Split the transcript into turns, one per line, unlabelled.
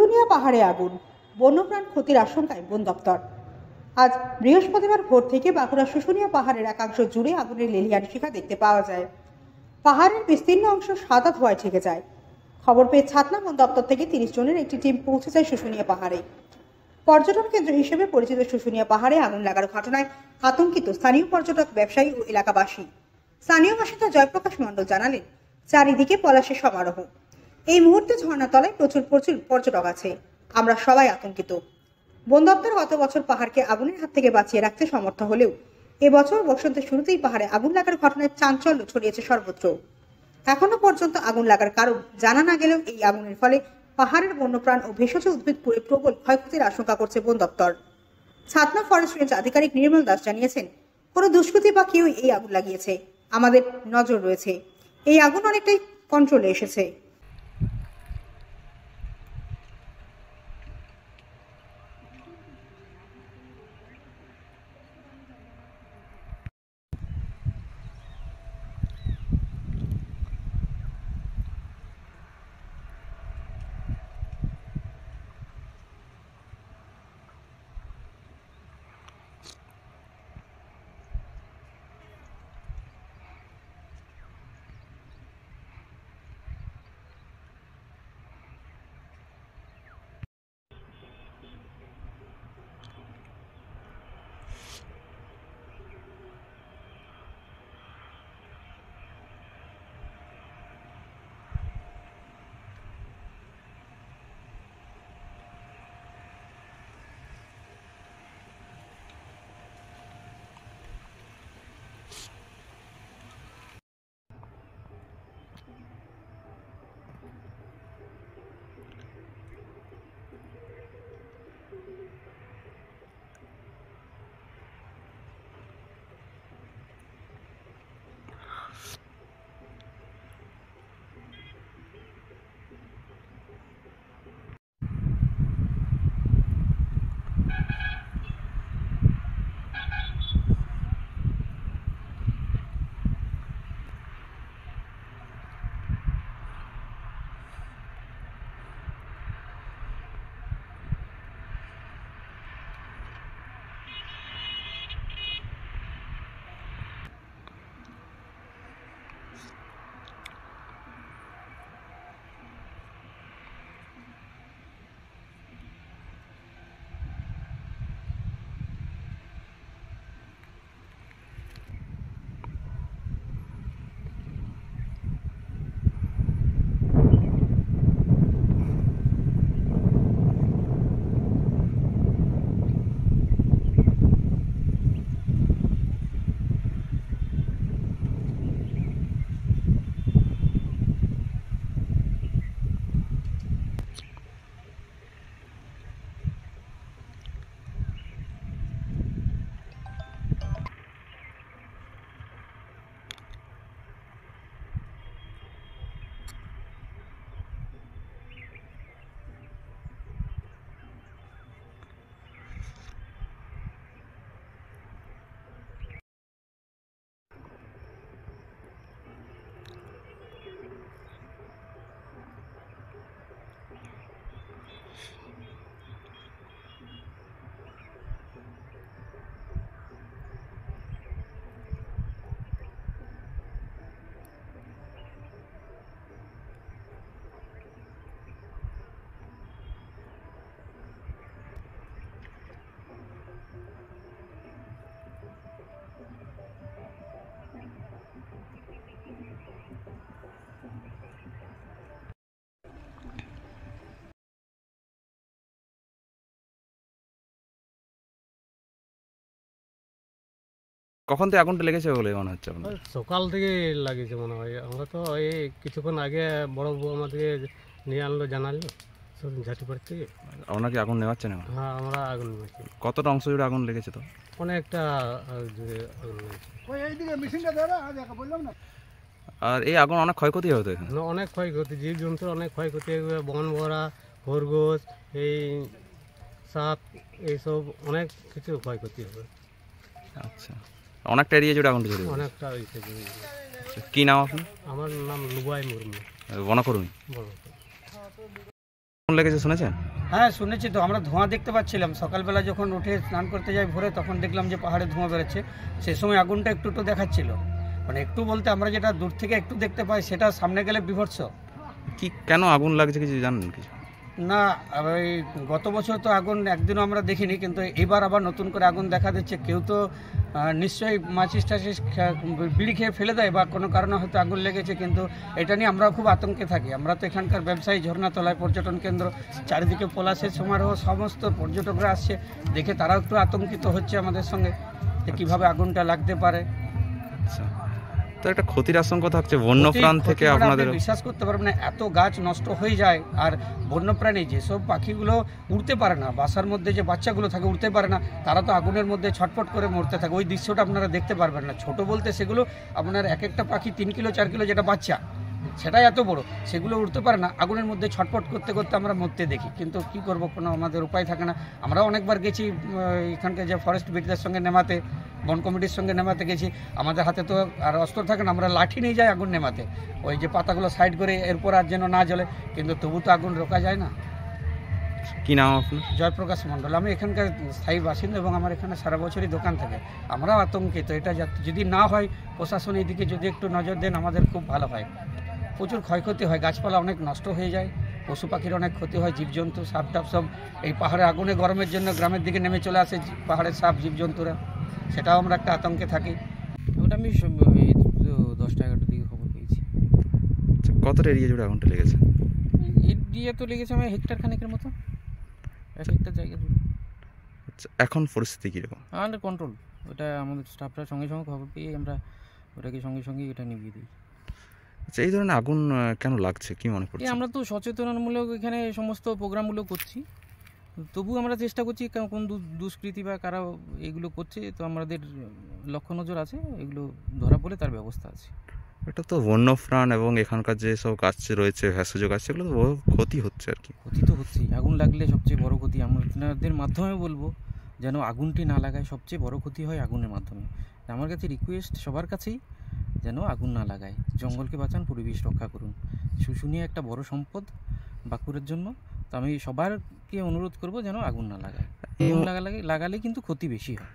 শুশুনিয়া পাহাড়ে আগুন, বন্যপ্রাণ ক্ষতির আশঙ্কায় বন দপ্তর। আজ বৃহস্পতিবার ভোর থেকে বাঁকুড়া শুশুনিয়া পাহাড়ের একাংশ জুড়ে আগুনের লেলিহান শিখা দেখতে পাওয়া যায়। পাহাড়ের বিস্তীর্ণ অংশ সাদা ধোঁয়ায় ঢেকে যায়। খবর পেয়ে ছাতনা বন দপ্তর থেকে 30 জনের একটি টিম পৌঁছে যায় শুশুনিয়া পাহাড়ে। পর্যটন কেন্দ্র হিসেবে পরিচিত শুশুনিয়া পাহাড়ে আগুন লাগার ঘটনায় আতঙ্কিত স্থানীয় পর্যটক, ব্যবসায়ী ও এলাকাবাসী। স্থানীয় বাসিন্দা জয়প্রকাশ মণ্ডল জানালেন, চারিদিকে পলাশের সমারোহ। এই মুহূর্তে ঝর্ণাতলায় প্রচুর পর্যটক আছে। আমরা সবাই আতঙ্কিত। বন দপ্তর গত বছর পাহাড়কে আগুনের হাত থেকে বাঁচিয়ে রাখতে সমর্থ হলেও এবছর বসন্তের শুরুতেই পাহাড়ে আগুন লাগার ঘটনায় চাঞ্চল্য ছড়িয়েছে সর্বত্র। এখনো পর্যন্ত আগুন লাগার কারণ জানা না গেলেও এই আগুনের ফলে পাহাড়ের বন্যপ্রাণ ও ভেষজ উদ্ভিদ পুড়ে প্রবল ক্ষয়ক্ষতির আশঙ্কা করছে বন দপ্তর। ছাতনা ফরেস্ট রেঞ্জ আধিকারিক নির্মল দাস জানিয়েছেন, কোনো দুষ্কৃতী বা কেউ এই আগুন লাগিয়েছে, আমাদের নজর রয়েছে। এই আগুন অনেকটাই কন্ট্রোলে এসেছে।
কখন থেকে আগুনটা লেগেছে বলে মনে হচ্ছে আপনার?
সকাল থেকে লাগিয়েছে মনে হয়। আমরা তো এই কিছুক্ষণ আগে বড় বউ আমাদেরকে নিয়ে আনলো, জানালো সব ঝাঁটিপাড় থেকে।
আপনার কি আগুন নেওয়াচ্ছেন?
হ্যাঁ, আমরা আগুন নিয়েছি।
কতটা অংশ জুড়ে আগুন লেগেছে? তো
অনেকটা জুড়ে আগুন লেগেছে।
আর এই আগুন অনেক ক্ষয়ক্ষতি হতো এখানে?
অনেক ক্ষয়ক্ষতি, জীবজন্তুর অনেক ক্ষয়ক্ষতি, বন ভরা, খরগোশ, এই সাপ, এইসব অনেক কিছু ক্ষয়ক্ষতি হবে।
আচ্ছা, অনেকটা এরিয়া জুড়ে আগুনটা জ্বলে?
অনেকটা।
কি নাম আপনার?
আমার নাম লুবাই মুর্মু,
বনকর্মী।
বড়।
আগুন লেগেছে শুনেছেন?
হ্যাঁ শুনেছি তো, আমরা ধোঁয়া দেখতে পাচ্ছিলাম সকালবেলা যখন উঠে স্নান করতে যাই ভোরে, তখন দেখলাম যে পাহাড়ে ধোঁয়া বেরোচ্ছে। সে সময় আগুনটা একটু একটু দেখাচ্ছিল, মানে একটু বলতে আমরা যেটা দূর থেকে একটু দেখতে পাই সেটা সামনে গেলে বিভৎস।
কি কেন আগুন লাগছে কিছু জানেন কিছু?
না, ওই গত বছর তো আগুন একদিনও আমরা দেখিনি, কিন্তু এবার আবার নতুন করে আগুন দেখা দিচ্ছে। কেউ তো নিশ্চয়ই মাচিস টাচিস বিড়ি খেয়ে ফেলে দেয় বা কোনো কারণে হয়তো আগুন লেগেছে, কিন্তু এটা নিয়ে আমরা খুব আতঙ্কে থাকি। আমরা তো এখানকার ব্যবসায়ী, ঝর্ণাতলায় পর্যটন কেন্দ্র, চারিদিকে পলাশের সমারোহ, সমস্ত পর্যটকরা আসছে দেখে তারাও একটু আতঙ্কিত হচ্ছে আমাদের সঙ্গে যে কীভাবে আগুনটা লাগতে পারে।
আচ্ছা, তো একটা ক্ষতির আশঙ্কা থাকছে বন্যপ্রাণ থেকে
ক্ষতি মানে
আপনাদের।
আপনি বিশ্বাস করতে পারবেন না, এত গাছ নষ্ট হয়ে যায়। আর বন্যপ্রাণী যেসব পাখিগুলো উড়তে পারে না, বাসার মধ্যে যে বাচ্চাগুলো থাকে উড়তে পারে না, তারা তো আগুনের মধ্যে ছটফট করে মরতে থাকে। ওই দৃশ্যটা আপনারা দেখতে পারবেন না। ছোট বলতে সেগুলো আপনার এক একটা পাখি 3 কিলো 4 কিলো যেটা বাচ্চা, সেটাই এত বড়, সেগুলো উঠতে পারে না। আগুনের মধ্যে ছটফট করতে করতে আমরা মরতে দেখি, কিন্তু কি করব, কোনো আমাদের উপায় থাকে না। আমরা অনেকবার গেছি এখানকার যে ফরেস্ট বিটদের সঙ্গে নেমাতে, বন কমিটির সঙ্গে নেমাতে গেছি। আমাদের হাতে তো আর অস্ত্র থাকে না, আমরা লাঠি নিয়ে যাই আগুন নেমাতে, ওই যে পাতাগুলো সাইড করে এরপর আর যেন না জ্বলে, কিন্তু তবু তো আগুন রোকা যায় না।
কি নাম আপনার?
জয়প্রকাশ মণ্ডল, আমি এখানকার স্থায়ী বাসিন্দা এবং আমার এখানে সারা বছরই দোকান থাকে। আমরাও আতঙ্কিত, এটা যদি না হয়, প্রশাসন এদিকে যদি একটু নজর দেন আমাদের খুব ভালো হয়। প্রচুর ক্ষয়ক্ষতি হয়, গাছপালা অনেক নষ্ট হয়ে যায়, পশু পাখির অনেক ক্ষতি হয়, জীবজন্তু সাপ টাপ সব এই পাহাড়ে আগুনে গরমের জন্য গ্রামের দিকে নেমে চলে আসে পাহাড়ের সাপ জীবজন্তুরা, সেটাও আমরা একটা আতঙ্কে থাকি।
ওটা আমি 10টা-11টার দিকে খবর পেয়েছি।
আচ্ছা, কতটা এরিয়া জুড়ে আগুনটা লেগেছে?
এরিয়া তো লেগেছে আমার হেক্টর খানেকের মতো, 1 হেক্টর জায়গা জুড়ে।
আচ্ছা, এখন পরিস্থিতি কীরকম?
Under control. ওটা আমাদের স্টাফরা সঙ্গে সঙ্গে খবর পেয়ে আমরা ওটাকে সঙ্গে সঙ্গে এটা নিভিয়ে দিই।
আচ্ছা, এই ধরনের আগুন কেন লাগছে কি মনে করছে?
আমরা তো সচেতনমূলক এখানে সমস্ত প্রোগ্রামগুলো করছি, তবু আমরা চেষ্টা করছি কোন দুষ্কৃতি বা কারা এগুলো করছে, তো আমাদের লক্ষ্য নজর আছে, এগুলো ধরা পড়লে তার ব্যবস্থা আছে।
এটা তো বন্যপ্রাণ এবং এখানকার যে সব গাছ রয়েছে, ভেষজ গাছ, সেগুলো তো বহু ক্ষতি হচ্ছে আর কি।
ক্ষতি তো হচ্ছেই, আগুন লাগলে সবচেয়ে বড় ক্ষতি। আপনাদের মাধ্যমে বলবো যেন আগুনটি না লাগায়, সবচেয়ে বড় ক্ষতি হয় আগুনের মাধ্যমে। আমার কাছে রিকোয়েস্ট সবার কাছেই যেন আগুন না লাগায়, জঙ্গলকে বাঁচান, পরিবেশ রক্ষা করুন। শুশুনিয়া একটা বড় সম্পদ বাঁকুড়ার জন্য, তো আমি সবারকে অনুরোধ করব যেন আগুন না লাগায়। আগুন লাগালে কিন্তু ক্ষতি বেশি হয়।